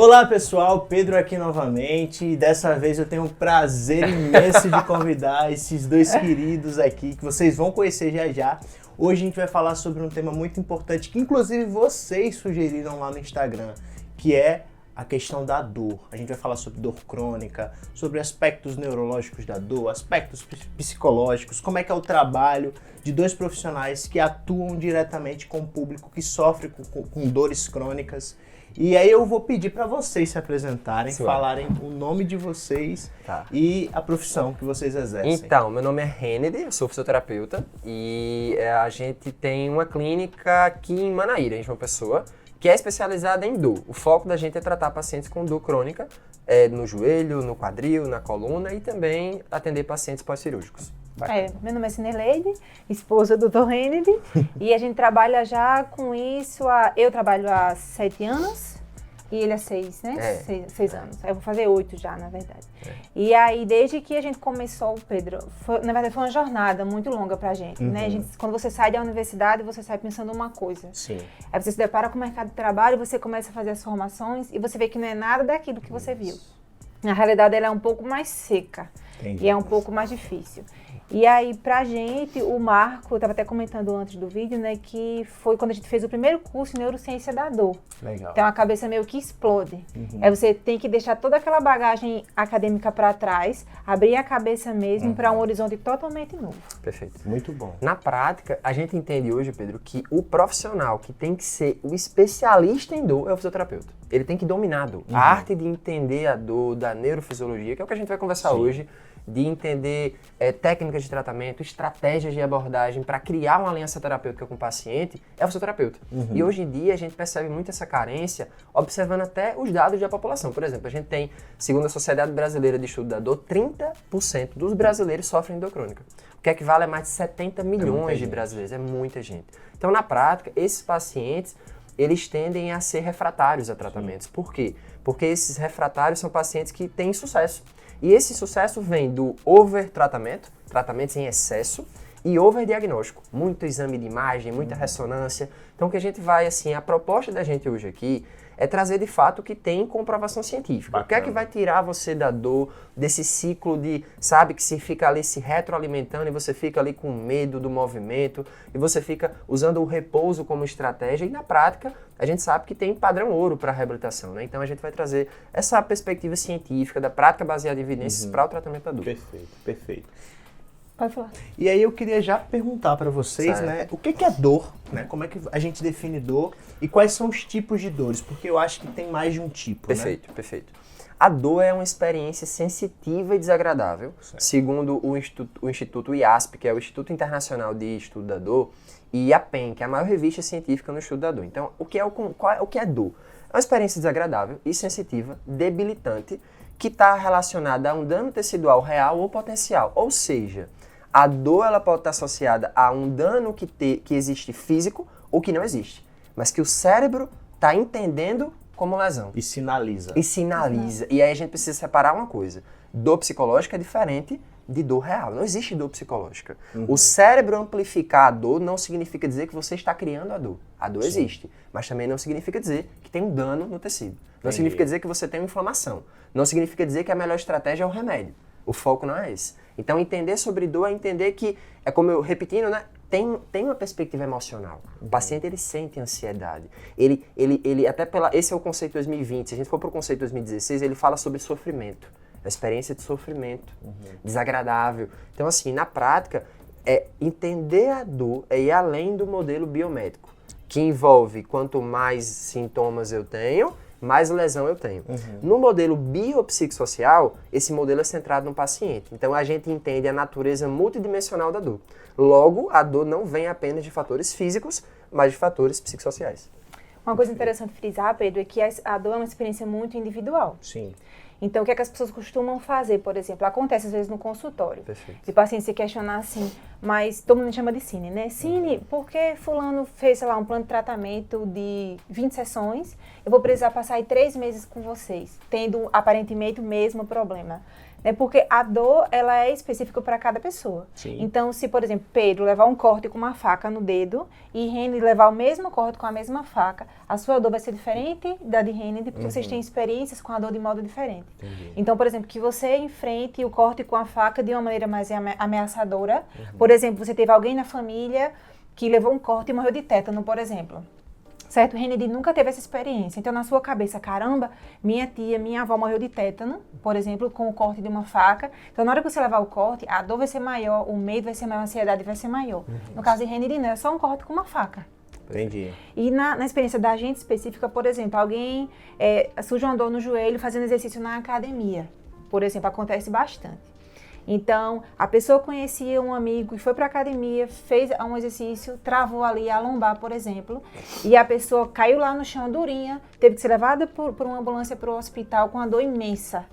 Olá pessoal, Pedro aqui novamente e dessa vez eu tenho um prazer imenso de convidar esses dois queridos aqui que vocês vão conhecer já já. Hoje a gente vai falar sobre um tema muito importante que inclusive vocês sugeriram lá no Instagram, que é a questão da dor. A gente vai falar sobre dor crônica, sobre aspectos neurológicos da dor, aspectos psicológicos, como é que é o trabalho de dois profissionais que atuam diretamente com o público que sofre com dores crônicas. E aí eu vou pedir para vocês se apresentarem, falarem o nome de vocês e a profissão que vocês exercem. Então, meu nome é Hennedy, eu sou fisioterapeuta e a gente tem uma clínica aqui em Manaíra, em João Pessoa, que é especializada em dor. O foco da gente é tratar pacientes com dor crônica, no joelho, no quadril, na coluna e também atender pacientes pós-cirúrgicos. Meu nome é Cineleide, esposa do Dr. Hennedy, e a gente trabalha já com isso, eu trabalho há 7 anos e ele há 6, né? 6 anos. Eu vou fazer 8 já, na verdade. E aí, desde que a gente começou, Pedro, na verdade foi uma jornada muito longa pra gente, né? Quando você sai da universidade, você sai pensando uma coisa. Sim. Aí você se depara com o mercado de trabalho, você começa a fazer as formações e você vê que não é nada daquilo que você viu. Na realidade, ela é um pouco mais seca. Entendi. E é um pouco mais difícil. E aí, pra gente, o marco, eu estava até comentando antes do vídeo, né, que foi quando a gente fez o primeiro curso em Neurociência da Dor. Legal. Então, a cabeça meio que explode. Aí você tem que deixar toda aquela bagagem acadêmica para trás, abrir a cabeça mesmo para um horizonte totalmente novo. Perfeito. Muito bom. Na prática, a gente entende hoje, Pedro, que o profissional que tem que ser o especialista em dor é o fisioterapeuta. Ele tem que dominar a dor. A arte de entender a dor, da neurofisiologia, que é o que a gente vai conversar hoje, de entender técnicas de tratamento, estratégias de abordagem para criar uma aliança terapêutica com o paciente, é o fisioterapeuta. E hoje em dia a gente percebe muito essa carência observando até os dados da população. Por exemplo, a gente tem, segundo a Sociedade Brasileira de Estudo da Dor, 30% dos brasileiros sofrem de dor crônica. O que equivale a mais de 70 milhões de brasileiros, é muita gente. Então, na prática, esses pacientes, eles tendem a ser refratários a tratamentos. Por quê? Porque esses refratários são pacientes que têm sucesso. E esse sucesso vem do over-tratamento, tratamentos em excesso, e over-diagnóstico. Muito exame de imagem, muita ressonância. Então, o que a gente vai, assim, a proposta da gente hoje aqui é trazer de fato o que tem comprovação científica. Bacana. O que é que vai tirar você da dor, desse ciclo de, sabe, que se fica ali se retroalimentando e você fica ali com medo do movimento e você fica usando o repouso como estratégia e na prática a gente sabe que tem padrão ouro para a reabilitação, né? Então a gente vai trazer essa perspectiva científica da prática baseada em evidências para o tratamento da dor. Perfeito, perfeito. Pode falar. E aí eu queria já perguntar para vocês, né, o que é dor, né? Como é que a gente define dor e quais são os tipos de dores? Porque eu acho que tem mais de um tipo, Perfeito, né? perfeito. A dor é uma experiência sensitiva e desagradável, segundo o Instituto IASP, que é o Instituto Internacional de Estudo da Dor, e a PEN, que é a maior revista científica no estudo da dor. Então, o que é dor? É uma experiência desagradável e sensitiva, debilitante, que está relacionada a um dano tecidual real ou potencial, ou seja, a dor ela pode estar associada a um dano que existe físico ou que não existe, mas que o cérebro está entendendo como lesão. E sinaliza. E aí a gente precisa separar uma coisa. Dor psicológica é diferente de dor real. Não existe dor psicológica. O cérebro amplificar a dor não significa dizer que você está criando a dor. A dor existe, mas também não significa dizer que tem um dano no tecido. Não significa dizer que você tem uma inflamação. Não significa dizer que a melhor estratégia é o remédio. O foco não é esse. Então, entender sobre dor é entender que, é como eu repetindo, né? Tem uma perspectiva emocional. O paciente, ele sente ansiedade. Ele até esse é o conceito 2020. Se a gente for para o conceito 2016, ele fala sobre sofrimento. A experiência de sofrimento, desagradável. Então, assim, na prática, entender a dor é ir além do modelo biomédico, que envolve quanto mais sintomas eu tenho, mais lesão eu tenho. No modelo biopsicossocial, esse modelo é centrado no paciente. Então, a gente entende a natureza multidimensional da dor. Logo, a dor não vem apenas de fatores físicos, mas de fatores psicossociais. Uma coisa interessante frisar, Pedro, é que a dor é uma experiência muito individual. Sim. Então, o que é que as pessoas costumam fazer, por exemplo? Acontece às vezes no consultório. Perfeito. E o paciente se questionar assim, mas todo mundo me chama de Cine, né? Cine, porque fulano fez, sei lá, um plano de tratamento de 20 sessões, eu vou precisar passar aí 3 meses com vocês, tendo aparentemente o mesmo problema. Né? Porque a dor, ela é específica para cada pessoa. Sim. Então, se, por exemplo, Pedro levar um corte com uma faca no dedo e Reni levar o mesmo corte com a mesma faca, a sua dor vai ser diferente da de Reni, porque vocês têm experiências com a dor de modo diferente. Entendi. Então, por exemplo, que você enfrente o corte com a faca de uma maneira mais ameaçadora. Por exemplo, você teve alguém na família que levou um corte e morreu de tétano, por exemplo. Certo? Kennedy nunca teve essa experiência. Então, na sua cabeça, caramba, minha tia, minha avó morreu de tétano, por exemplo, com o corte de uma faca. Então, na hora que você levar o corte, a dor vai ser maior, o medo vai ser maior, a ansiedade vai ser maior. No caso de Kennedy, não, é só um corte com uma faca. Entendi. E na experiência da gente específica, por exemplo, alguém surge uma dor no joelho fazendo exercício na academia. Por exemplo, acontece bastante. Então, a pessoa conhecia um amigo e foi para a academia, fez um exercício, travou ali a lombar, por exemplo, e a pessoa caiu lá no chão durinha, teve que ser levada por uma ambulância para o hospital com uma dor imensa.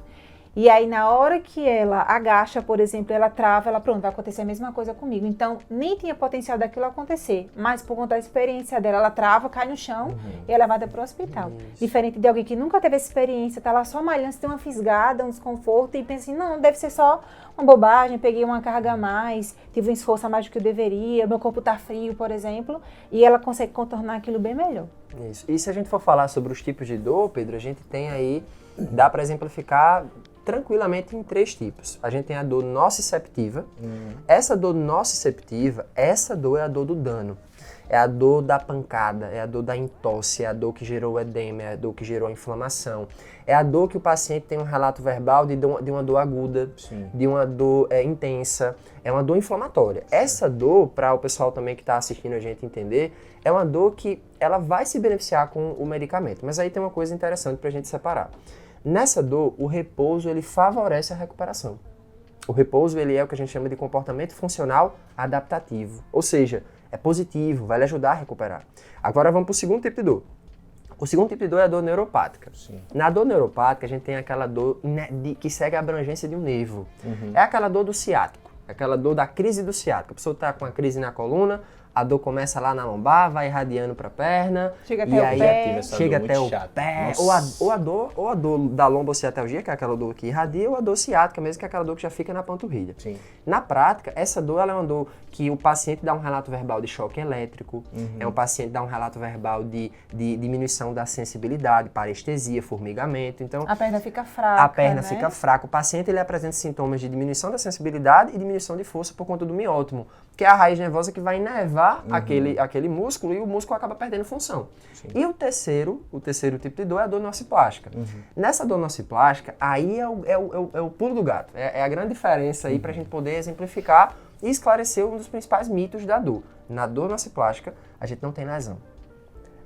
E aí, na hora que ela agacha, por exemplo, ela trava, ela, pronto, vai acontecer a mesma coisa comigo. Então, nem tinha potencial daquilo acontecer, mas por conta da experiência dela, ela trava, cai no chão e é levada para o hospital. Diferente de alguém que nunca teve essa experiência, tá lá só malhando, tem uma fisgada, um desconforto e pensa assim, não, deve ser só uma bobagem, peguei uma carga a mais, tive um esforço a mais do que eu deveria, meu corpo tá frio, por exemplo, e ela consegue contornar aquilo bem melhor. Isso. E se a gente for falar sobre os tipos de dor, Pedro, a gente tem aí, dá para exemplificar tranquilamente em 3 tipos. A gente tem a dor nociceptiva. Essa dor nociceptiva, essa dor é a dor do dano. É a dor da pancada, é a dor da entorse, é a dor que gerou o edema, é a dor que gerou a inflamação. É a dor que o paciente tem um relato verbal de uma dor aguda, de uma dor intensa. É uma dor inflamatória. Essa dor, para o pessoal também que está assistindo a gente entender, é uma dor que ela vai se beneficiar com o medicamento. Mas aí tem uma coisa interessante para a gente separar. Nessa dor, o repouso ele favorece a recuperação. O repouso ele é o que a gente chama de comportamento funcional adaptativo. Ou seja, é positivo, vai lhe ajudar a recuperar. Agora vamos para o segundo tipo de dor. O segundo tipo de dor é a dor neuropática. Sim. Na dor neuropática, a gente tem aquela dor que segue a abrangência de um nervo. É aquela dor do ciático, aquela dor da crise do ciático. A pessoa está com a crise na coluna, a dor começa lá na lombar, vai irradiando para a perna. Chega até o pé. Chega até o pé. Ou a dor da lombociatalgia, que é aquela dor que irradia, ou a dor ciática mesmo, que é aquela dor que já fica na panturrilha. Sim. Na prática, essa dor ela é uma dor que o paciente dá um relato verbal de choque elétrico, é um paciente dá um relato verbal de diminuição da sensibilidade, parestesia, formigamento. Então, a perna fica fraca, a perna fica fraca. O paciente ele apresenta sintomas de diminuição da sensibilidade e diminuição de força por conta do miótomo, que é a raiz nervosa que vai inervar aquele músculo e o músculo acaba perdendo função. Sim. E o terceiro tipo de dor é a dor nociplástica. Nessa dor nociplástica, aí é o pulo do gato. É a grande diferença aí para a gente poder exemplificar e esclarecer um dos principais mitos da dor. Na dor nociplástica, a gente não tem lesão.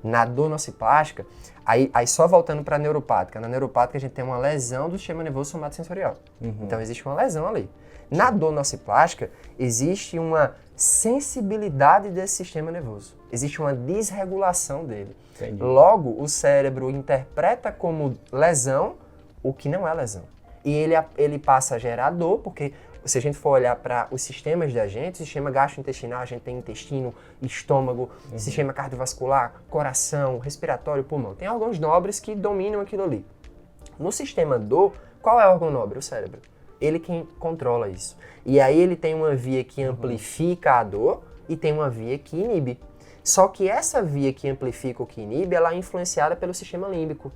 Na dor nociplástica, aí só voltando para a neuropática. Na neuropática, a gente tem uma lesão do sistema nervoso somatosensorial. Então, existe uma lesão ali. Na dor nociplástica, existe uma sensibilidade desse sistema nervoso. Existe uma desregulação dele. Entendi. Logo, o cérebro interpreta como lesão o que não é lesão. E ele passa a gerar dor, porque se a gente for olhar para os sistemas da gente, o sistema gastrointestinal, a gente tem intestino, estômago, sistema cardiovascular, coração, respiratório, pulmão. Tem órgãos nobres que dominam aquilo ali. No sistema dor, qual é o órgão nobre? O cérebro. Ele quem controla isso. E aí ele tem uma via que amplifica a dor e tem uma via que inibe. Só que essa via que amplifica ou que inibe, ela é influenciada pelo sistema límbico,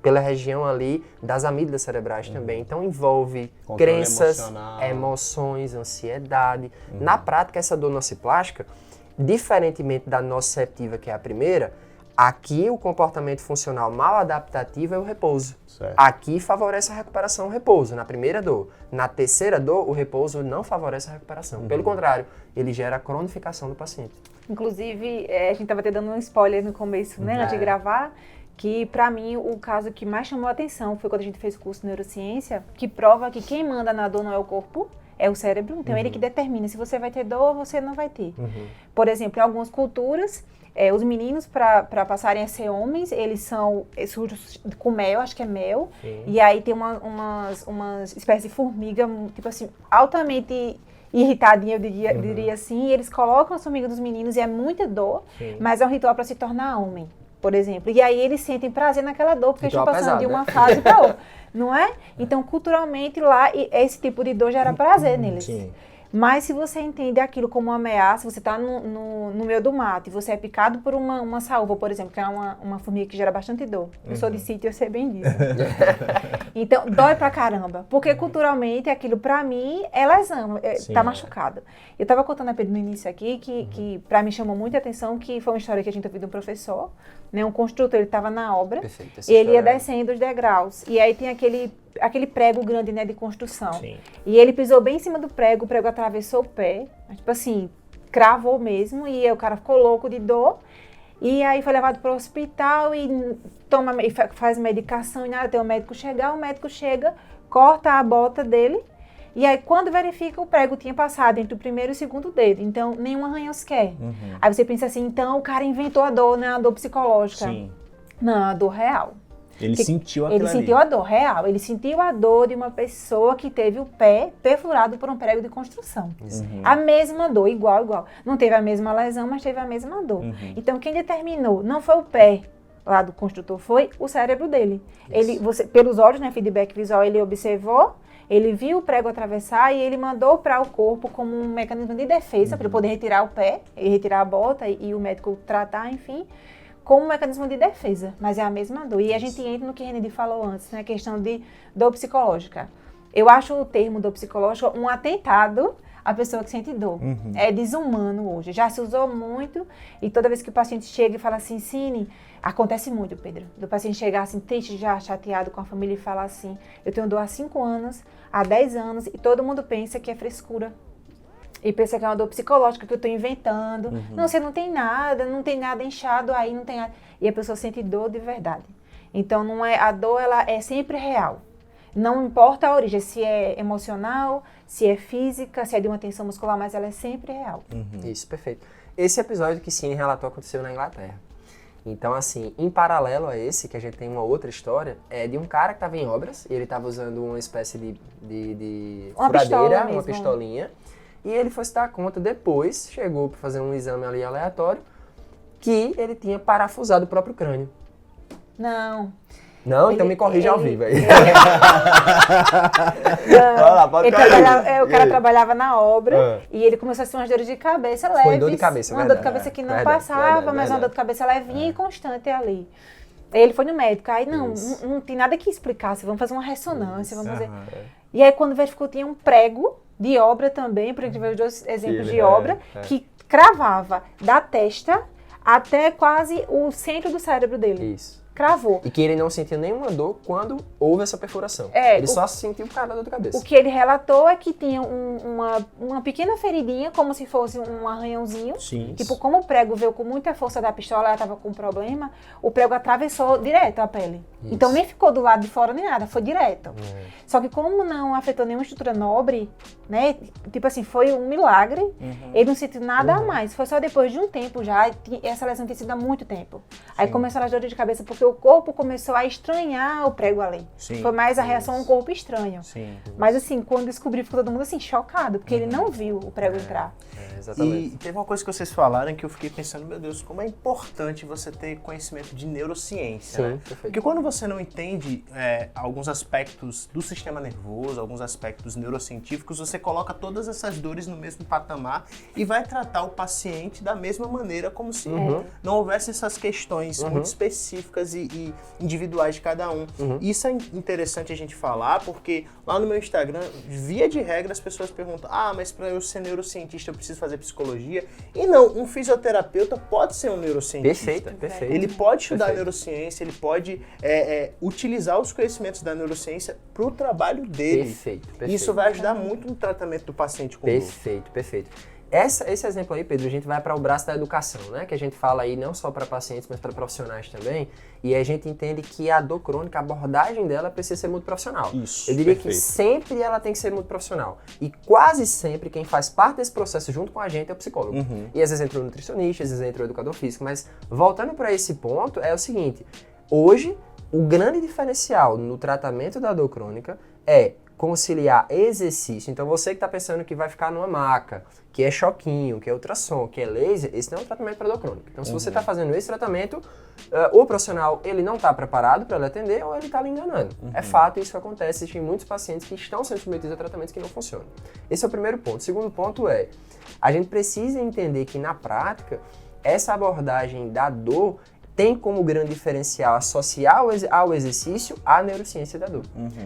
pela região ali das amígdalas cerebrais também. Então envolve controle crenças, emoções, ansiedade. Na prática, essa dor nociplástica, diferentemente da nociceptiva, que é a primeira, aqui o comportamento funcional mal adaptativo é o repouso. Certo. Aqui favorece a recuperação, o repouso, na primeira dor. Na terceira dor, o repouso não favorece a recuperação. Pelo contrário, ele gera a cronificação do paciente. Inclusive, a gente estava até dando um spoiler no começo, né, antes de gravar, que para mim o caso que mais chamou a atenção foi quando a gente fez o curso de neurociência, que prova que quem manda na dor não é o corpo, é o cérebro. Então ele que determina se você vai ter dor ou você não vai ter. Por exemplo, em algumas culturas, os meninos, para passarem a ser homens, eles são sujos com mel, acho que é mel. Sim. E aí tem umas espécies de formiga, tipo assim, altamente irritadinha, eu diria assim, e eles colocam a formiga dos meninos e é muita dor, mas é um ritual para se tornar homem, por exemplo. E aí eles sentem prazer naquela dor, porque ritual estão passando pesado, de uma né? fase para outra, não é? Então, culturalmente, lá, esse tipo de dor gera prazer neles. Sim. Mas se você entende aquilo como uma ameaça, você está no meio do mato e você é picado por uma saúva, por exemplo, que é uma formiga que gera bastante dor. Eu sou de sítio, eu sei bem disso. Então, dói pra caramba. Porque culturalmente, aquilo pra mim é lesão, tá machucado. Eu tava contando a Pedro no início aqui que pra mim chamou muita atenção, que foi uma história que a gente ouviu de um professor, né? Um construtor, ele tava na obra, e ele ia descendo os degraus. E aí tem aquele prego grande, né, de construção. Sim. E ele pisou bem em cima do prego, o prego atravessou o pé, tipo assim, cravou mesmo, e aí o cara ficou louco de dor, e aí foi levado para o hospital e faz medicação e nada, até o médico chega, corta a bota dele, e aí quando verifica o prego tinha passado entre o primeiro e o segundo dedo, então nenhum arranhão sequer. Aí você pensa assim, então o cara inventou a dor, né, a dor psicológica. Sim. Não, a dor real. Ele sentiu aquilo Ele sentiu a dor real. Ele sentiu a dor de uma pessoa que teve o pé perfurado por um prego de construção. A mesma dor, igual. Não teve a mesma lesão, mas teve a mesma dor. Então, quem determinou não foi o pé lá do construtor, foi o cérebro dele. Pelos olhos, né, feedback visual, ele observou, ele viu o prego atravessar e ele mandou para o corpo como um mecanismo de defesa para ele poder retirar o pé, e retirar a bota e o médico tratar, enfim, como um mecanismo de defesa, mas é a mesma dor. E a gente entra no que a Renedy falou antes, né, a questão de dor psicológica. Eu acho o termo dor psicológica um atentado à pessoa que sente dor. É desumano hoje. Já se usou muito e toda vez que o paciente chega e fala assim, Cine, acontece muito, Pedro, do paciente chegar assim triste, já chateado com a família e falar assim, eu tenho dor há 5 anos, há 10 anos e todo mundo pensa que é frescura. E pensa que é uma dor psicológica que eu estou inventando. Não, você não tem nada inchado aí, não tem nada. E a pessoa sente dor de verdade. Então, a dor ela é sempre real. Não importa a origem, se é emocional, se é física, se é de uma tensão muscular, mas ela é sempre real. Isso, perfeito. Esse episódio que Cine relatou aconteceu na Inglaterra. Então, assim, em paralelo a esse, que a gente tem uma outra história, é de um cara que estava em obras, e ele estava usando uma espécie de furadeira, uma pistolinha, e ele foi se dar conta depois, chegou para fazer um exame ali aleatório, que ele tinha parafusado o próprio crânio. Não, então me corrija ao vivo aí. O cara trabalhava na obra e ele começou a ter umas dores de cabeça leves. Foi dor de cabeça, uma dor de cabeça que não passava, mas uma dor de cabeça levinha e constante ali. Aí ele foi no médico, aí não tem nada que explicasse, vamos fazer uma ressonância, vamos fazer... E aí quando verificou tinha um prego de obra também, porque a gente viu 2 exemplos de obra, que cravava da testa até quase o centro do cérebro dele. Isso. Cravou. E que ele não sentiu nenhuma dor quando houve essa perfuração. Ele só sentiu o cara da dor de cabeça. O que ele relatou é que tinha uma pequena feridinha, como se fosse um arranhãozinho. Sim. Tipo, como o prego veio com muita força da pistola, ela estava com problema, o prego atravessou direto a pele. Isso. Então nem ficou do lado de fora nem nada, foi direto. Só que como não afetou nenhuma estrutura nobre, né? Tipo assim, foi um milagre. Ele não sentiu nada a mais. Foi só depois de um tempo já, essa lesão tinha sido há muito tempo. Aí começaram as dores de cabeça, porque o corpo começou a estranhar o prego ali. Foi mais a reação ao corpo estranho. Mas assim, quando descobri, ficou todo mundo assim, chocado, porque ele não viu o prego entrar. Exatamente. E teve uma coisa que vocês falaram que eu fiquei pensando, meu Deus, como é importante você ter conhecimento de neurociência, né? Porque quando você não entende alguns aspectos do sistema nervoso, alguns aspectos neurocientíficos, você coloca todas essas dores no mesmo patamar e vai tratar o paciente da mesma maneira, como se não houvesse essas questões muito específicas e individuais de cada um. Isso é interessante a gente falar, porque lá no meu Instagram, via de regra, as pessoas perguntam, mas para eu ser neurocientista eu preciso fazer psicologia? E não, um fisioterapeuta pode ser um neurocientista. Perfeito. Ele pode estudar neurociência, ele pode utilizar os conhecimentos da neurociência para o trabalho dele. Perfeito. Isso vai ajudar muito no tratamento do paciente com dor. Perfeito. Esse exemplo aí, Pedro, a gente vai para o braço da educação, né? Que a gente fala aí não só para pacientes, mas para profissionais também. E a gente entende que a dor crônica, a abordagem dela precisa ser muito profissional. Isso, eu diria que sempre ela tem que ser muito profissional. E quase sempre quem faz parte desse processo junto com a gente é o psicólogo. E às vezes entra o nutricionista, às vezes entra o educador físico. Mas voltando para esse ponto, é o seguinte. Hoje, o grande diferencial no tratamento da dor crônica é conciliar exercício. Então você que está pensando que vai ficar numa maca, que é choquinho, que é ultrassom, que é laser, esse não é um tratamento para dor crônica. Então se você está fazendo esse tratamento, o profissional ele não está preparado para lhe atender ou ele está lhe enganando. É fato, isso acontece, existem muitos pacientes que estão sendo submetidos a tratamentos que não funcionam. Esse é o primeiro ponto. O segundo ponto é, a gente precisa entender que na prática, essa abordagem da dor tem como grande diferencial associar ao exercício a neurociência da dor,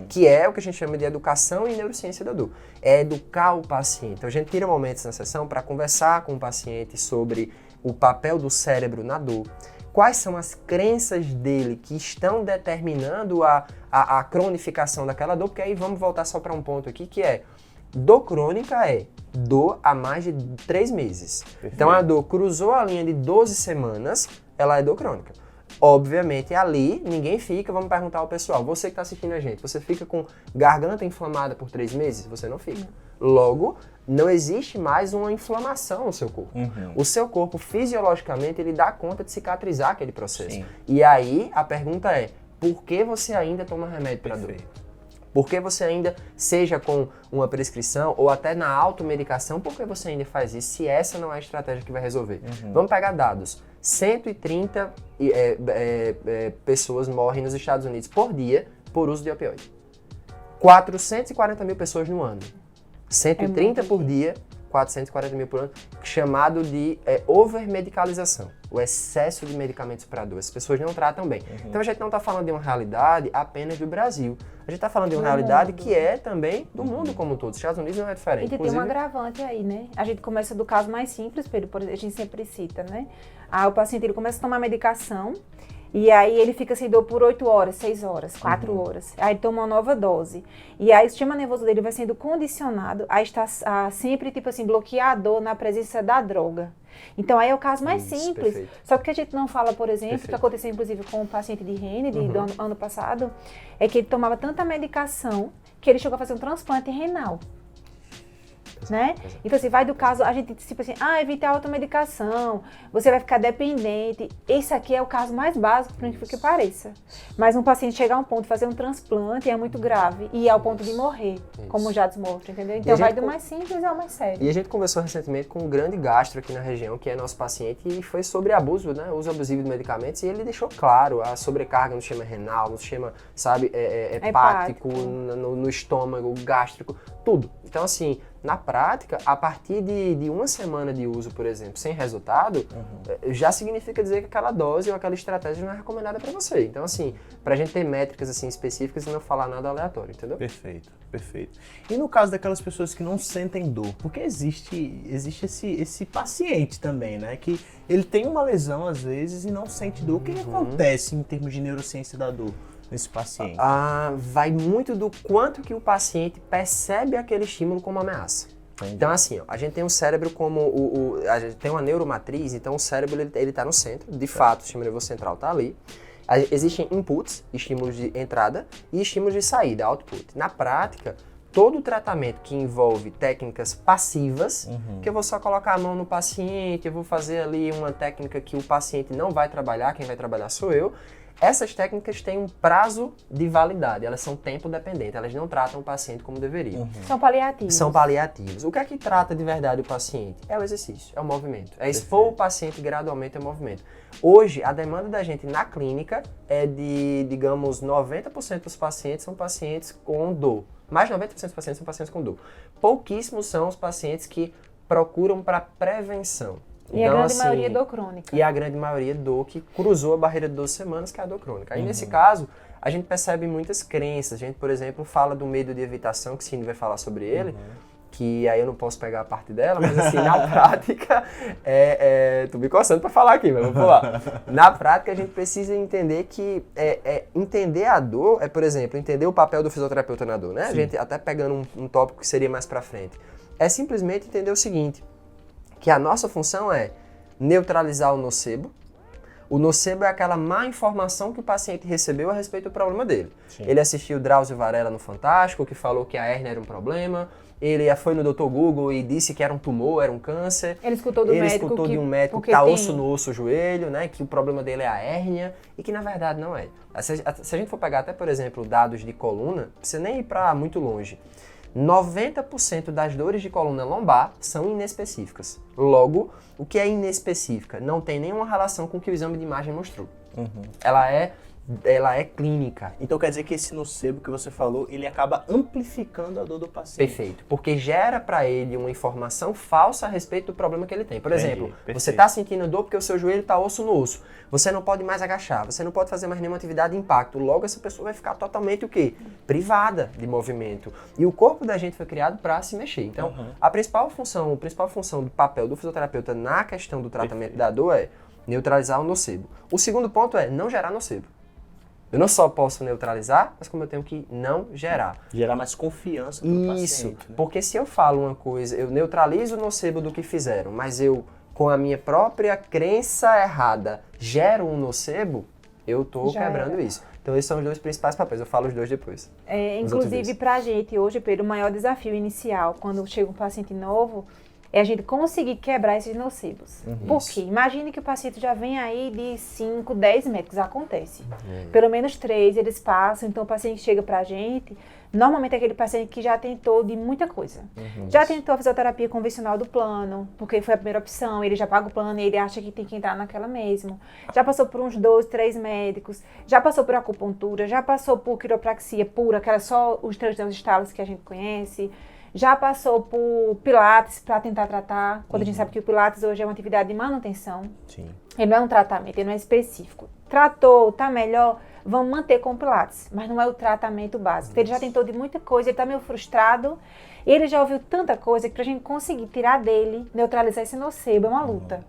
que é o que a gente chama de educação e neurociência da dor. É educar o paciente. Então a gente tira momentos na sessão para conversar com o paciente sobre o papel do cérebro na dor, quais são as crenças dele que estão determinando a cronificação daquela dor, porque aí vamos voltar só para um ponto aqui, que é dor crônica é dor há mais de 3 meses. Perfeito. Então a dor cruzou a linha de 12 semanas, ela é dor crônica. Obviamente ali ninguém fica, vamos perguntar ao pessoal, você que está assistindo a gente, você fica com garganta inflamada por 3 meses? Você não fica. Logo, não existe mais uma inflamação no seu corpo. O seu corpo fisiologicamente ele dá conta de cicatrizar aquele processo. Sim. E aí a pergunta é, por que você ainda toma remédio para dor? Por que você ainda, seja com uma prescrição ou até na automedicação, por que você ainda faz isso se essa não é a estratégia que vai resolver? Vamos pegar dados. 130 pessoas morrem nos Estados Unidos por dia por uso de opioide. 440 mil pessoas no ano. 130 por dia, 440 mil por ano, chamado de overmedicalização, o excesso de medicamentos para dor. As pessoas não tratam bem. Então a gente não está falando de uma realidade apenas do Brasil. A gente está falando de uma realidade que é também do mundo como um todo. Os Estados Unidos não é diferente. E tem um agravante aí, né? A gente começa do caso mais simples, Pedro, por exemplo, a gente sempre cita, né? O paciente ele começa a tomar medicação, e aí ele fica sem dor por 8 horas, 6 horas, 4 horas. Aí ele toma uma nova dose. E aí o sistema nervoso dele vai sendo condicionado a estar sempre, tipo assim, bloqueador na presença da droga. Então aí é o caso mais simples. Perfeito. Só que o que a gente não fala, por exemplo, que aconteceu inclusive com um paciente de Kennedy do ano passado, é que ele tomava tanta medicação que ele chegou a fazer um transplante renal. Né? Então, assim, vai do caso, a gente tipo assim, evita a automedicação, você vai ficar dependente. Esse aqui é o caso mais básico, por incrível que pareça. Mas um paciente chegar a um ponto de fazer um transplante é muito grave e é ao ponto de morrer, como já desmorto, entendeu? Então vai do mais simples ao mais sério. E a gente conversou recentemente com um grande gastro aqui na região, que é nosso paciente, e foi sobre abuso, né? Uso abusivo de medicamentos, e ele deixou claro a sobrecarga no sistema renal, no sistema, sabe, hepático, no estômago, gástrico, tudo. Então, assim, na prática, a partir de 1 semana de uso, por exemplo, sem resultado, já significa dizer que aquela dose ou aquela estratégia não é recomendada para você. Então, assim, pra gente ter métricas assim, específicas e não falar nada aleatório, entendeu? Perfeito, perfeito. E no caso daquelas pessoas que não sentem dor, porque existe esse paciente também, né? Que ele tem uma lesão, às vezes, e não sente dor. O que acontece em termos de neurociência da dor nesse paciente? Vai muito do quanto que o paciente percebe aquele estímulo como ameaça. Entendi. Então, assim, a gente tem um cérebro como a gente tem uma neuromatriz, então o cérebro ele tá no centro, de fato, o sistema nervoso central está ali. Existem inputs, estímulos de entrada, e estímulos de saída, output. Na prática, todo o tratamento que envolve técnicas passivas, que eu vou só colocar a mão no paciente, eu vou fazer ali uma técnica que o paciente não vai trabalhar, quem vai trabalhar sou eu. Essas técnicas têm um prazo de validade, elas são tempo dependente, elas não tratam o paciente como deveriam. São paliativos. São paliativos. O que é que trata de verdade o paciente? É o exercício, é o movimento. É expor o paciente gradualmente ao movimento. Hoje, a demanda da gente na clínica é de, digamos, 90% dos pacientes são pacientes com dor. Mais de 90% dos pacientes são pacientes com dor. Pouquíssimos são os pacientes que procuram para prevenção. E então, a grande maioria é dor crônica. E a grande maioria é dor que cruzou a barreira de 12 semanas, que é a dor crônica. Aí, nesse caso, a gente percebe muitas crenças. A gente, por exemplo, fala do medo de evitação, que o Cine vai falar sobre ele, que aí eu não posso pegar a parte dela, mas assim, na prática, tô me coçando para falar aqui, mas vamos pular. Na prática, a gente precisa entender que entender a dor por exemplo, entender o papel do fisioterapeuta na dor, né? Sim. A gente até pegando um tópico que seria mais para frente. É simplesmente entender o seguinte, que a nossa função é neutralizar o nocebo, O nocebo é aquela má informação que o paciente recebeu a respeito do problema dele. Sim. Ele assistiu Drauzio Varela no Fantástico, que falou que a hérnia era um problema. Ele foi no Dr. Google e disse que era um tumor, era um câncer. Ele escutou de um médico que tá osso no osso, joelho, né? Que o problema dele é a hérnia e que na verdade não é. Se a gente for pegar até, por exemplo, dados de coluna, não precisa nem ir para muito longe. 90% das dores de coluna lombar são inespecíficas. Logo, o que é inespecífica? Não tem nenhuma relação com o que o exame de imagem mostrou. Ela é clínica. Então quer dizer que esse nocebo que você falou, ele acaba amplificando a dor do paciente. Perfeito. Porque gera para ele uma informação falsa a respeito do problema que ele tem. Por exemplo, perfeito. Você está sentindo dor porque o seu joelho está osso no osso. Você não pode mais agachar, você não pode fazer mais nenhuma atividade de impacto. Logo, essa pessoa vai ficar totalmente o quê? Privada de movimento. E o corpo da gente foi criado para se mexer. Então, a principal função do papel do fisioterapeuta na questão do tratamento da dor é neutralizar o nocebo. O segundo ponto é não gerar nocebo. Eu não só posso neutralizar, mas como eu tenho que não gerar. Gerar mais confiança para o paciente. Isso, né? porque se eu falo uma coisa, eu neutralizo o nocebo do que fizeram, mas eu, com a minha própria crença errada, gero um nocebo, eu tô quebrando isso. Então esses são os dois principais papéis, eu falo os dois depois. Inclusive pra gente hoje, Pedro, o maior desafio inicial, quando chega um paciente novo, é a gente conseguir quebrar esses nocebos. Por quê? Imagine que o paciente já vem aí de 5, 10 médicos, acontece. Pelo menos 3 eles passam, então o paciente chega pra gente, normalmente é aquele paciente que já tentou de muita coisa. Já tentou a fisioterapia convencional do plano, porque foi a primeira opção, ele já paga o plano e ele acha que tem que entrar naquela mesmo. Já passou por uns 2, 3 médicos, já passou por acupuntura, já passou por quiropraxia pura, que era só os transdentalos que a gente conhece. Já passou por pilates para tentar tratar, quando a gente sabe que o pilates hoje é uma atividade de manutenção. Sim. Ele não é um tratamento, ele não é específico. Tratou, tá melhor, vamos manter com o pilates, mas não é o tratamento básico. Ele já tentou de muita coisa, ele tá meio frustrado, e ele já ouviu tanta coisa que pra gente conseguir tirar dele, neutralizar esse nocebo, é uma luta.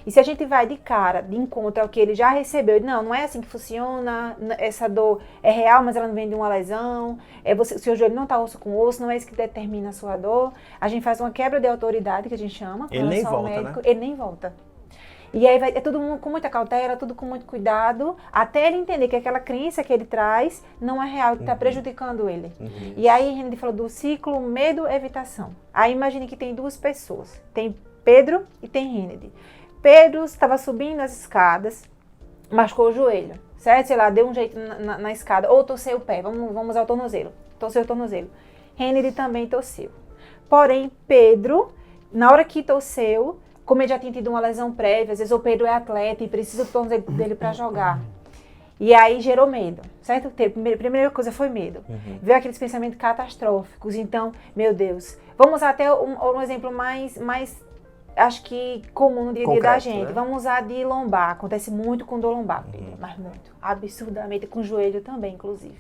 E se a gente vai de cara, de encontro ao que ele já recebeu, não é assim que funciona, essa dor é real, mas ela não vem de uma lesão, o seu joelho não está osso com osso, não é isso que determina a sua dor. A gente faz uma quebra de autoridade, que a gente chama. Ele nem volta, médico, né? Ele nem volta. E aí é tudo com muita cautela, tudo com muito cuidado, até ele entender que aquela crença que ele traz não é real, que está prejudicando ele. E aí a gente falou do ciclo medo-evitação. Aí imagine que tem 2 pessoas, tem Pedro e tem Hennedy. Pedro estava subindo as escadas, machucou o joelho, certo? Sei lá, deu um jeito na escada, ou torceu o pé, vamos usar o tornozelo, torceu o tornozelo. Hennedy também torceu. Porém, Pedro, na hora que torceu, como ele já tinha tido uma lesão prévia, às vezes o Pedro é atleta e precisa do tornozelo dele para jogar. E aí gerou medo, certo? A primeira coisa foi medo. Veio aqueles pensamentos catastróficos. Então, meu Deus, vamos usar até um exemplo mais acho que comum no dia a dia da gente. Né? Vamos usar de lombar. Acontece muito com dor lombar, Pedro, mas muito. Absurdamente, com joelho também, inclusive.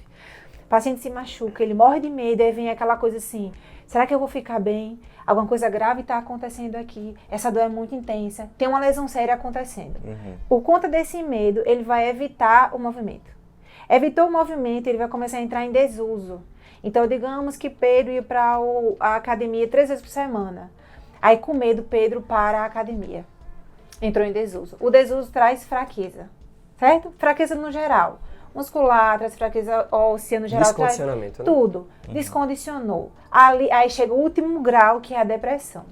O paciente se machuca, ele morre de medo, aí vem aquela coisa assim, será que eu vou ficar bem? Alguma coisa grave está acontecendo aqui, essa dor é muito intensa, tem uma lesão séria acontecendo. Por conta desse medo, ele vai evitar o movimento. Evitou o movimento, ele vai começar a entrar em desuso. Então, digamos que Pedro ia para a academia 3 vezes por semana. Aí, com medo, Pedro para a academia. Entrou em desuso. O desuso traz fraqueza, certo? Fraqueza no geral. Muscular, traz fraqueza óssea no geral. Descondicionamento, traz tudo. Descondicionou. Aí chega o último grau, que é a depressão.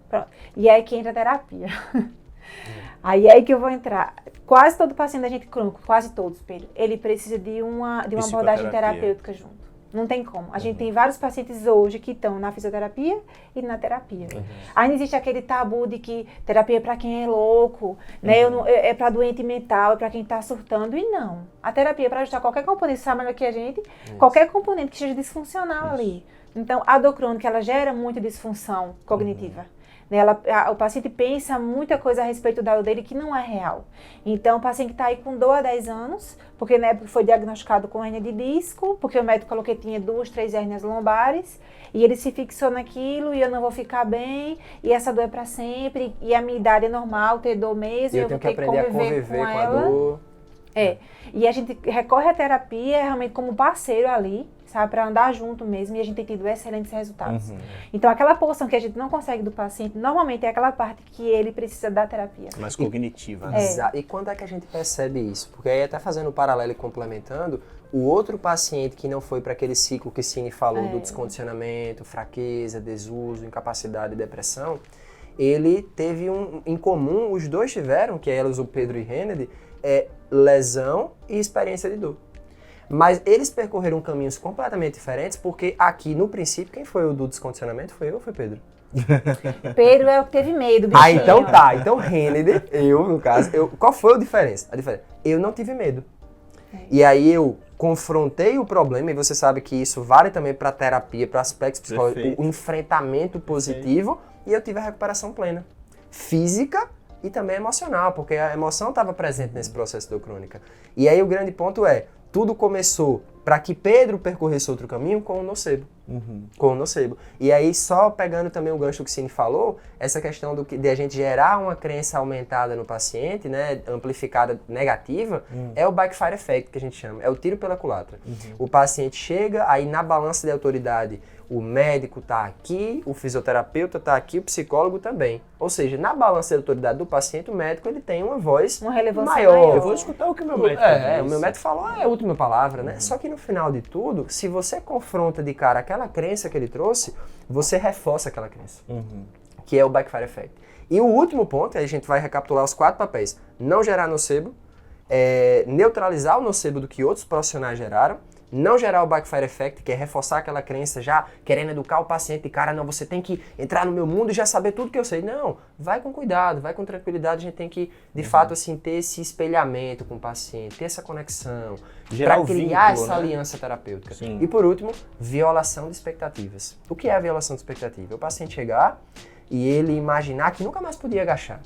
Pronto. E aí que entra a terapia. Aí é aí que eu vou entrar. Quase todo paciente da gente crônico, quase todos, Pedro, ele precisa de uma abordagem terapêutica junto. Não tem como. A gente tem vários pacientes hoje que estão na fisioterapia e na terapia. Ainda existe aquele tabu de que terapia é para quem é louco, né? É para doente mental, é para quem está surtando. E não. A terapia é para ajustar qualquer componente, sabe melhor que a gente, qualquer componente que seja disfuncional ali. Então, a dor crônica, ela gera muita disfunção cognitiva. Né? O paciente pensa muita coisa a respeito da dor dele que não é real. Então, o paciente está aí com dor há 10 anos, porque na época foi diagnosticado com hérnia de disco, porque o médico falou que tinha 2, 3 hérnias lombares, e ele se fixou naquilo, e eu não vou ficar bem, e essa dor é para sempre, e a minha idade é normal, ter dor mesmo, e eu tenho que aprender a conviver com a dor. E a gente recorre à terapia realmente como parceiro ali, sabe, para andar junto mesmo, e a gente tem tido excelentes resultados. Então, aquela porção que a gente não consegue do paciente, normalmente é aquela parte que ele precisa da terapia. Mais cognitiva, né? E quando é que a gente percebe isso? Porque aí até fazendo um paralelo e complementando, o outro paciente que não foi para aquele ciclo que Cine falou do descondicionamento, fraqueza, desuso, incapacidade e depressão, ele teve em comum, os dois tiveram, que elas, o Pedro e Hennedy, lesão e experiência de dor. Mas eles percorreram caminhos completamente diferentes, porque aqui, no princípio, quem foi o do descondicionamento? Foi eu ou foi Pedro? Pedro é o que teve medo, bichinho. Então tá. Então Hennedy, no caso, qual foi a diferença? Eu não tive medo. E aí eu confrontei o problema, e você sabe que isso vale também para terapia, para aspectos psicológicos, o enfrentamento positivo, e eu tive a recuperação plena. Física e também emocional, porque a emoção estava presente nesse processo de dor crônica. E aí o grande ponto tudo começou para que Pedro percorresse outro caminho com o nocebo. Com o nocebo. E aí, só pegando também o gancho que o Cine falou, essa questão de a gente gerar uma crença aumentada no paciente, né, amplificada negativa, é o backfire effect que a gente chama, é o tiro pela culatra. O paciente chega, aí na balança de autoridade, o médico está aqui, o fisioterapeuta está aqui, o psicólogo também. Ou seja, na balança de autoridade do paciente, o médico ele tem uma voz maior. Eu vou escutar o que o meu médico diz. O meu médico falou, é a última palavra, né? Só que no final de tudo, se você confronta de cara aquela crença que ele trouxe, você reforça aquela crença, que é o backfire effect. E o último ponto, aí a gente vai recapitular os 4 papéis: não gerar nocebo, neutralizar o nocebo do que outros profissionais geraram, não gerar o backfire effect, que é reforçar aquela crença já querendo educar o paciente, cara, não, você tem que entrar no meu mundo e já saber tudo que eu sei. Não, vai com cuidado, vai com tranquilidade, a gente tem que, de fato, assim, ter esse espelhamento com o paciente, ter essa conexão, para criar essa aliança terapêutica. Sim. E por último, violação de expectativas. O que é a violação de expectativa? O paciente chegar e ele imaginar que nunca mais podia agachar,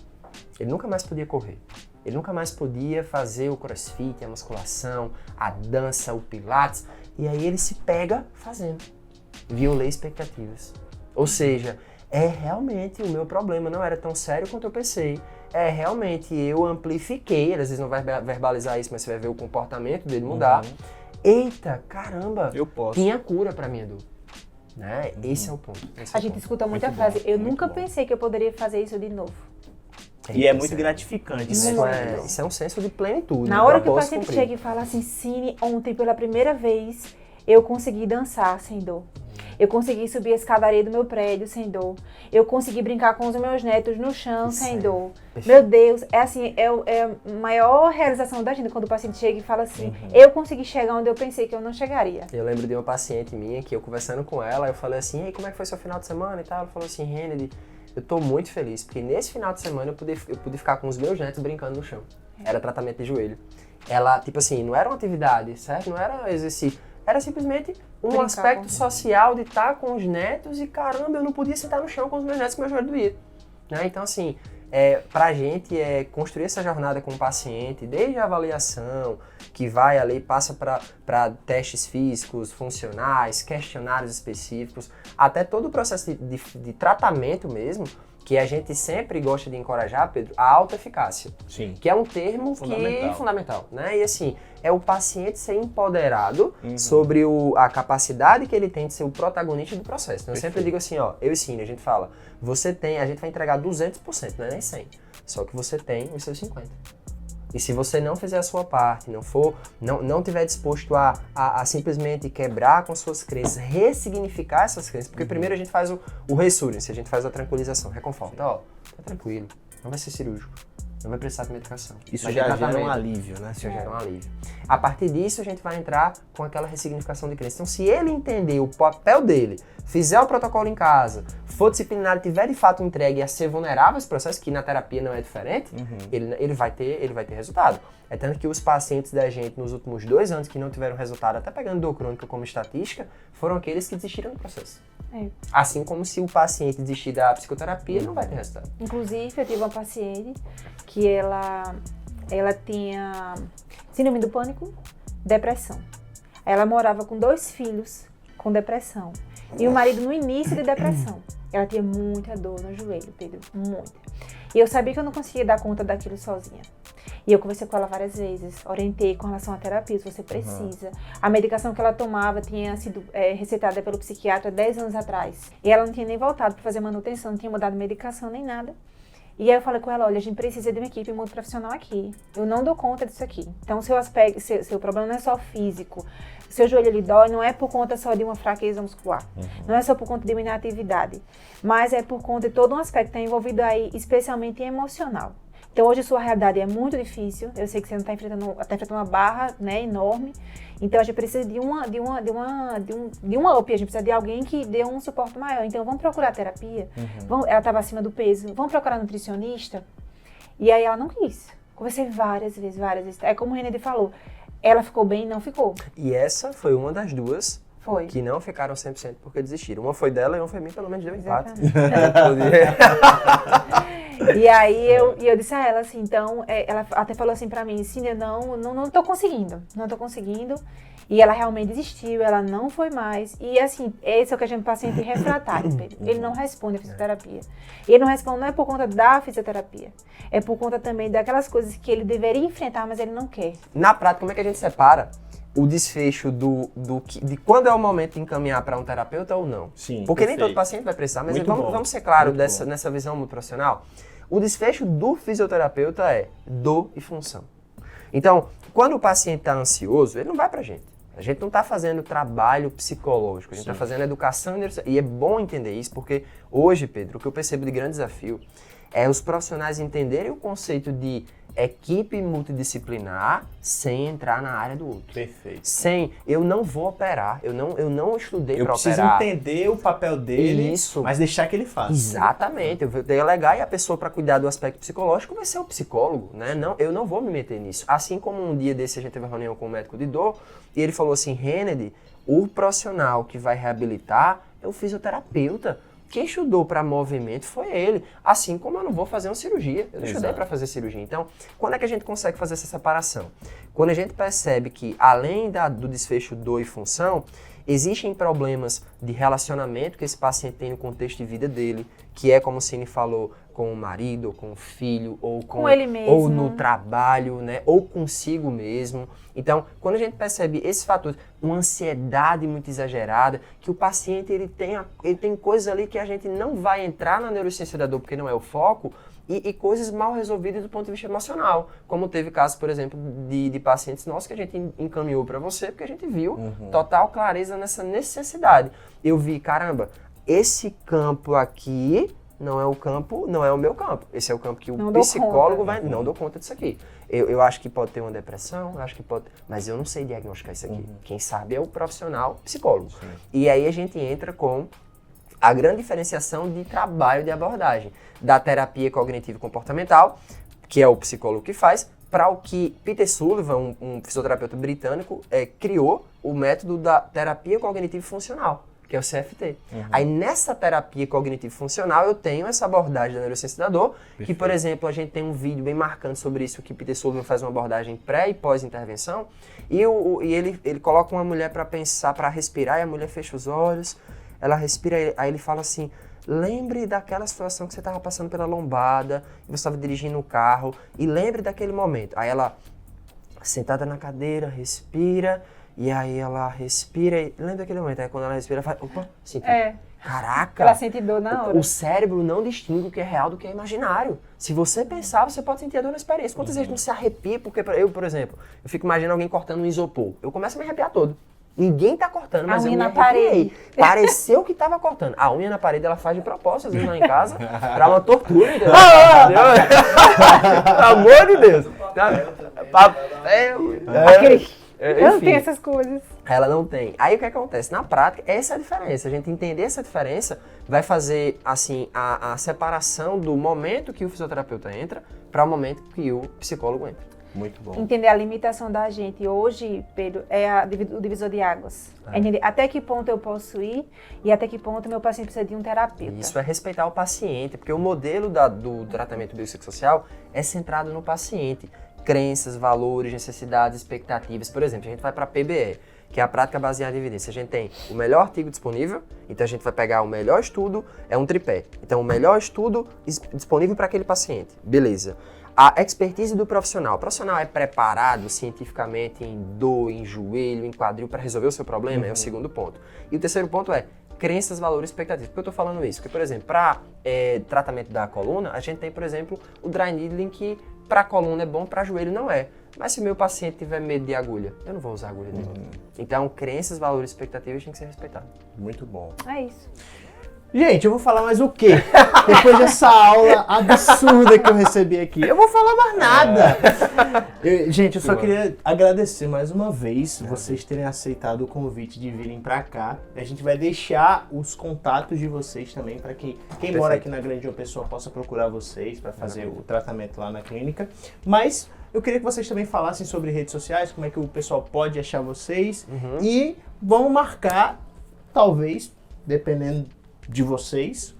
ele nunca mais podia correr. Ele nunca mais podia fazer o crossfit, a musculação, a dança, o pilates. E aí ele se pega fazendo. Violei expectativas. Ou seja, realmente o meu problema não era tão sério quanto eu pensei. Realmente eu amplifiquei. Às vezes não vai verbalizar isso, mas você vai ver o comportamento dele mudar. Eita, caramba, eu posso. Tinha cura pra minha dor. Né? Esse é o ponto. A gente escuta muita frase, eu nunca pensei que eu poderia fazer isso de novo. E é muito gratificante. Isso é um senso de plenitude. Na hora que o paciente chega e fala assim, Cine, ontem pela primeira vez eu consegui dançar sem dor. Eu consegui subir a escadaria do meu prédio sem dor. Eu consegui brincar com os meus netos no chão sem dor. Meu Deus, é assim, é a maior realização da gente quando o paciente chega e fala assim, eu consegui chegar onde eu pensei que eu não chegaria. Eu lembro de uma paciente minha que eu conversando com ela, eu falei assim, e aí, como é que foi seu final de semana e tal? Ela falou assim, Hennedy, eu tô muito feliz, porque nesse final de semana eu pude ficar com os meus netos brincando no chão. Era tratamento de joelho. Ela, tipo assim, não era uma atividade, certo? Não era exercício. Era simplesmente um aspecto social de estar com os netos e, caramba, eu não podia sentar no chão com os meus netos que meu joelho doía. Né? Então, assim, pra gente construir essa jornada com o paciente, desde a avaliação, que vai ali, passa para testes físicos, funcionais, questionários específicos, até todo o processo de tratamento mesmo, que a gente sempre gosta de encorajar, Pedro, a autoeficácia. Sim. Que é um termo fundamental, né? E assim, é o paciente ser empoderado sobre a capacidade que ele tem de ser o protagonista do processo. Então, eu sempre digo assim, eu e Cine, a gente fala, a gente vai entregar 200%, não é nem 100%. Só que você tem os seus 50%. E se você não fizer a sua parte, não tiver disposto a simplesmente quebrar com suas crenças, ressignificar essas crenças, porque primeiro a gente faz o reassurance, a gente faz a tranquilização, reconforta, tá tranquilo, não vai ser cirúrgico, não vai precisar de medicação. Isso já gera um alívio, né? Isso já gera um alívio. A partir disso, a gente vai entrar com aquela ressignificação de crença. Então, se ele entender o papel dele, fizer o protocolo em casa, for disciplinado e tiver de fato entregue a ser vulnerável a esse processo, que na terapia não é diferente, ele vai ter resultado. É tanto que os pacientes da gente nos últimos 2 anos que não tiveram resultado, até pegando dor crônica como estatística, foram aqueles que desistiram do processo. Assim como se o paciente desistir da psicoterapia, não vai ter resultado. Inclusive, eu tive uma paciente que ela tinha síndrome do pânico, depressão. Ela morava com 2 filhos com depressão. E o marido no início de depressão. Ela tinha muita dor no joelho, Pedro, muita. E eu sabia que eu não conseguia dar conta daquilo sozinha. E eu conversei com ela várias vezes, orientei com relação à terapia, se você precisa. A medicação que ela tomava tinha sido receitada pelo psiquiatra 10 anos atrás. E ela não tinha nem voltado para fazer manutenção, não tinha mudado medicação nem nada. E aí eu falei com ela, olha, a gente precisa de uma equipe multiprofissional aqui. Eu não dou conta disso aqui. Então, seu problema não é só físico. Seu joelho ele dói, não é por conta só de uma fraqueza muscular. Não é só por conta de uma inatividade. Mas é por conta de todo um aspecto que está envolvido aí, especialmente emocional. Então, hoje sua realidade é muito difícil. Eu sei que você não está enfrentando uma barra, né, enorme. Então, a gente precisa de um up. A gente precisa de alguém que dê um suporte maior. Então, vamos procurar terapia. Ela estava acima do peso. Vamos procurar nutricionista. E aí, ela não quis. Conversei várias vezes. É como o René falou. Ela ficou bem? Não ficou. E essa foi uma das duas que não ficaram 100% porque desistiram. Uma foi dela e uma foi minha, pelo menos deu empate. E aí eu disse a ela assim, então, ela até falou assim pra mim, Cíntia, não tô conseguindo. E ela realmente desistiu, ela não foi mais. E assim, esse é o que a gente chama de paciente refratário, Pedro. Ele não responde à fisioterapia. E ele não responde não é por conta da fisioterapia, é por conta também daquelas coisas que ele deveria enfrentar, mas ele não quer. Na prática, como é que a gente separa o desfecho de quando é o momento de encaminhar para um terapeuta ou não? Sim, porque perfeito. nem todo paciente vai precisar, mas Muito vamos ser claros nessa visão muito profissional. O desfecho do fisioterapeuta é dor e função. Então, quando o paciente está ansioso, ele não vai para a gente. A gente não está fazendo trabalho psicológico, a gente está fazendo educação e é bom entender isso, porque hoje, Pedro, o que eu percebo de grande desafio é os profissionais entenderem o conceito de equipe multidisciplinar sem entrar na área do outro. Perfeito. Eu não vou operar, eu não estudei para operar. Eu preciso entender o papel dele, mas deixar que ele faça. Exatamente, eu vou delegar e a pessoa para cuidar do aspecto psicológico vai ser o psicólogo, né? Eu não vou me meter nisso. Assim como um dia desse a gente teve uma reunião com um médico de dor e ele falou assim, Kennedy, o profissional que vai reabilitar é o fisioterapeuta. Quem estudou para movimento foi ele. Assim como eu não vou fazer uma cirurgia. Eu não estudei para fazer cirurgia. Então, quando é que a gente consegue fazer essa separação? Quando a gente percebe que, além do desfecho dor e função, existem problemas de relacionamento que esse paciente tem no contexto de vida dele, que é, como o Cine falou, com o marido, ou com o filho, ou com ele mesmo, ou no trabalho, né? Ou consigo mesmo. Então, quando a gente percebe esses fatores, uma ansiedade muito exagerada, que o paciente ele tem coisas ali que a gente não vai entrar na neurociência da dor porque não é o foco, e coisas mal resolvidas do ponto de vista emocional, como teve casos, por exemplo, de pacientes nossos que a gente encaminhou para você, porque a gente viu total clareza nessa necessidade. Eu vi, caramba, esse campo aqui não é o meu campo. Esse é o campo que o psicólogo vai... Não dou conta disso aqui. Eu acho que pode ter uma depressão, mas eu não sei diagnosticar isso aqui. Quem sabe é o profissional psicólogo. Sim. E aí a gente entra com a grande diferenciação de trabalho de abordagem da terapia cognitivo-comportamental, que é o psicólogo que faz, para o que Peter Sullivan, um fisioterapeuta britânico, criou o método da terapia cognitivo-funcional, que é o CFT. Aí nessa terapia cognitivo-funcional eu tenho essa abordagem da neurociência da dor, que, por exemplo, a gente tem um vídeo bem marcante sobre isso, que Peter Sullivan faz uma abordagem pré e pós-intervenção, e ele coloca uma mulher para pensar, para respirar, e a mulher fecha os olhos, ela respira, aí ele fala assim, lembre daquela situação que você estava passando pela lombada, você estava dirigindo o carro, e lembre daquele momento. Aí ela, sentada na cadeira, respira, e aí ela respira e lembra daquele momento. Aí quando ela respira, ela faz, opa, senti. Caraca! Ela sente dor na hora. O cérebro não distingue o que é real do que é imaginário. Se você pensar, você pode sentir a dor na experiência. Quantas vezes não se arrepia? Porque eu, por exemplo, eu fico imaginando alguém cortando um isopor. Eu começo a me arrepiar todo. Ninguém tá cortando, mas eu me arrepiei. Pareceu que tava cortando. A unha na parede, ela faz de propósito, às vezes lá em casa, pra uma tortura, entendeu? Pelo amor de Deus! Eu não tenho essas coisas. Ela não tem. Aí o que acontece? Na prática, essa é a diferença. A gente entender essa diferença vai fazer, assim, a separação do momento que o fisioterapeuta entra para o momento que o psicólogo entra. Muito bom. Entender a limitação da gente hoje, Pedro, é o divisor de águas. É entender até que ponto eu posso ir e até que ponto meu paciente precisa de um terapeuta. Isso é respeitar o paciente, porque o modelo do tratamento biopsicossocial é centrado no paciente. Crenças, valores, necessidades, expectativas. Por exemplo, a gente vai para a PBE. que é a prática baseada em evidência. A gente tem o melhor artigo disponível, então a gente vai pegar o melhor estudo, é um tripé. Então, o melhor estudo disponível para aquele paciente. Beleza. A expertise do profissional. O profissional é preparado cientificamente em dor, em joelho, em quadril para resolver o seu problema? É o segundo ponto. E o terceiro ponto é crenças, valores, expectativas. Por que eu estou falando isso? Porque, por exemplo, para tratamento da coluna, a gente tem, por exemplo, o dry needling, que para coluna é bom, para joelho não é. Mas se o meu paciente tiver medo de agulha, eu não vou usar agulha nenhuma. Então, crenças, valores, expectativas têm que ser respeitados. Muito bom. É isso. Gente, eu vou falar mais o quê? Depois dessa aula absurda que eu recebi aqui, eu vou falar mais nada. Gente, eu só queria agradecer mais uma vez vocês terem aceitado o convite de virem pra cá. A gente vai deixar os contatos de vocês também para que quem mora aqui na Grande João Pessoa possa procurar vocês para fazer o tratamento lá na clínica. Mas eu queria que vocês também falassem sobre redes sociais, como é que o pessoal pode achar vocês e vamos marcar, talvez, dependendo de vocês,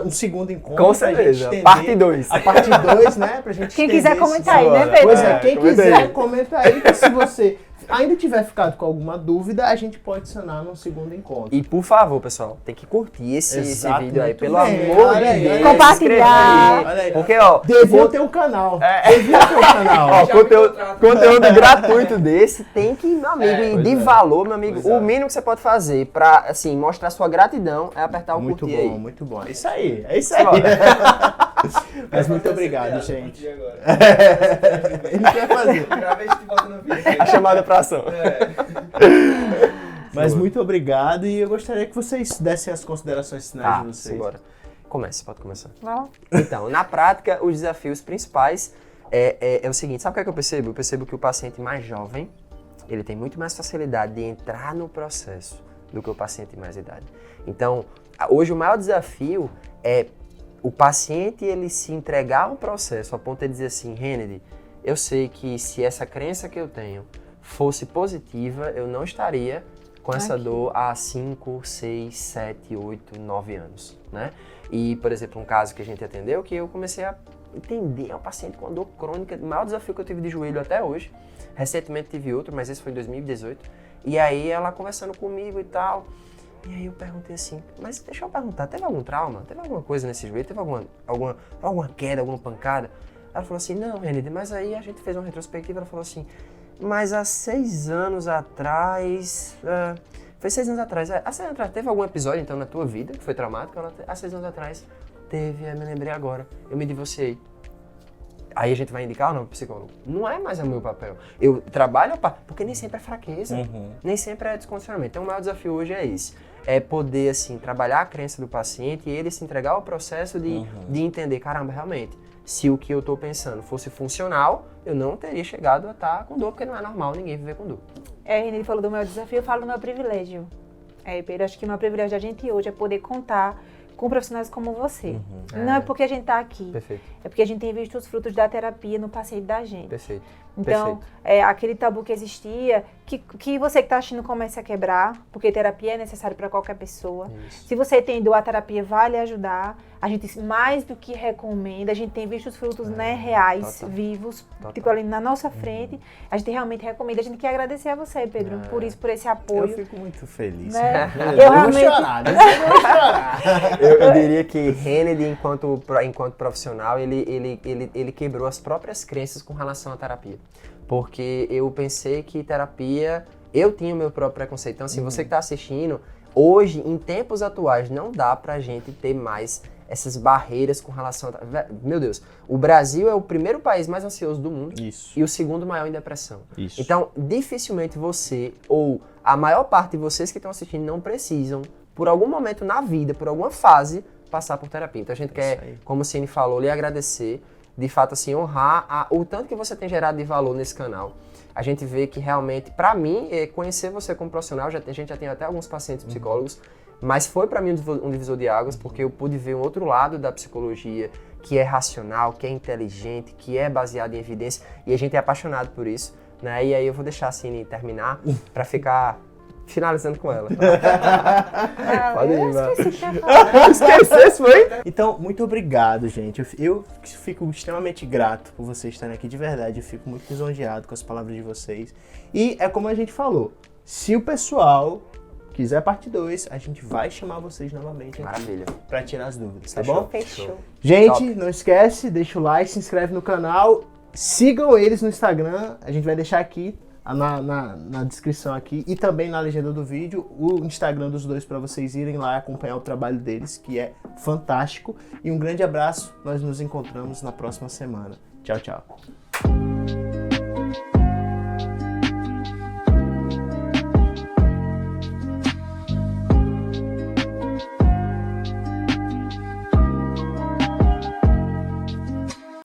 um segundo encontro. Com certeza, parte 2. A parte 2, né? Pra gente Quem quiser comentar aí, né, Pedro? Pois é, quem quiser, comenta aí, que se você ainda tiver ficado com alguma dúvida, a gente pode sanar num segundo encontro. E por favor, pessoal, tem que curtir esse vídeo aí, pelo bem. amor Olha de aí, Deus. Compartilhar. Olha aí. Porque, ó, Devia ter um canal. Devia ter um canal. ó, conteúdo gratuito desse tem que, meu amigo, e de valor, meu amigo, o mínimo que você pode fazer pra, assim, mostrar sua gratidão é apertar o Muito curtir bom, aí. muito bom. É isso aí, é isso aí. Mas muito obrigado, gente. Ele quer fazer. A chamada pra ação. Mas muito obrigado e eu gostaria que vocês dessem as considerações finais de vocês. Simbora. Comece, pode começar. Vamos. Então, na prática, os desafios principais é o seguinte, sabe o que é que eu percebo? Eu percebo que o paciente mais jovem, ele tem muito mais facilidade de entrar no processo do que o paciente mais idade. Então, hoje o maior desafio é o paciente ele se entregar ao processo a ponto de dizer assim, Kennedy, eu sei que se essa crença que eu tenho fosse positiva, eu não estaria com essa dor há 5, 6, 7, 8, 9 anos, né? E, por exemplo, um caso que a gente atendeu, que eu comecei a entender um paciente com dor crônica, o maior desafio que eu tive de joelho até hoje. Recentemente tive outro, mas esse foi em 2018. E aí ela conversando comigo e tal, e aí eu perguntei assim, mas deixa eu perguntar, teve algum trauma? Teve alguma coisa nesse joelho? Teve alguma queda, alguma pancada? Ela falou assim, não, Kennedy, mas aí a gente fez uma retrospectiva, ela falou assim, mas há 6 anos atrás, foi 6 anos atrás, há 6 anos atrás, teve algum episódio então na tua vida que foi traumático? Há 6 anos atrás teve, me lembrei agora, eu me divorciei. Aí a gente vai indicar ou não pro psicólogo? Não é mais o meu papel. Eu trabalho, porque nem sempre é fraqueza, nem sempre é descondicionamento. Então o maior desafio hoje é esse. É poder, assim, trabalhar a crença do paciente e ele se entregar ao processo de entender, caramba, realmente, se o que eu tô pensando fosse funcional, eu não teria chegado a estar com dor, porque não é normal ninguém viver com dor. Ele falou do meu desafio, eu falo do meu privilégio. Pedro, acho que o meu privilégio da gente hoje é poder contar com profissionais como você. Não é porque a gente está aqui. Perfeito. É porque a gente tem visto os frutos da terapia no paciente da gente. Perfeito. Então, aquele tabu que existia, que você que está assistindo comece a quebrar, porque terapia é necessário para qualquer pessoa. Isso. Se você tem dor, a terapia vai lhe ajudar. A gente mais do que recomenda, a gente tem visto os frutos reais, vivos, tipo ali na nossa frente. A gente realmente recomenda, a gente quer agradecer a você, Pedro, por isso, por esse apoio. Eu fico muito feliz. Né? Eu vou chorar, né? Eu vou chorar. Eu diria que Kennedy, enquanto profissional, ele quebrou as próprias crenças com relação à terapia. Porque eu pensei que terapia... Eu tinha o meu próprio preconceito. Então, assim, você que está assistindo, hoje, em tempos atuais, não dá pra gente ter mais essas barreiras com relação a... Meu Deus, o Brasil é o primeiro país mais ansioso do mundo. Isso. E o segundo maior em depressão. Isso. Então, dificilmente você, ou a maior parte de vocês que estão assistindo, não precisam, por algum momento na vida, por alguma fase, passar por terapia. Então a gente quer, como o Cine falou, lhe agradecer, de fato assim, honrar o tanto que você tem gerado de valor nesse canal. A gente vê que realmente, pra mim, conhecer você como profissional, a gente já tem até alguns pacientes psicólogos, mas foi pra mim um divisor de águas, porque eu pude ver um outro lado da psicologia, que é racional, que é inteligente, que é baseado em evidência, e a gente é apaixonado por isso, né? E aí eu vou deixar a Cine terminar pra ficar finalizando com ela. Pode ir, mano. Esquecesse, foi? Então, muito obrigado, gente. Eu fico extremamente grato por vocês estarem aqui, de verdade. Eu fico muito lisonjeado com as palavras de vocês. E é como a gente falou, Se o pessoal quiser parte 2, a gente vai chamar vocês novamente Maravilha. para tirar as dúvidas, tá Fechou. bom? Fechou. Gente, Top. não esquece, deixa o like, se inscreve no canal, sigam eles no Instagram, a gente vai deixar aqui na descrição aqui e também na legenda do vídeo o Instagram dos dois para vocês irem lá acompanhar o trabalho deles, que é fantástico. E um grande abraço, nós nos encontramos na próxima semana. Tchau, tchau.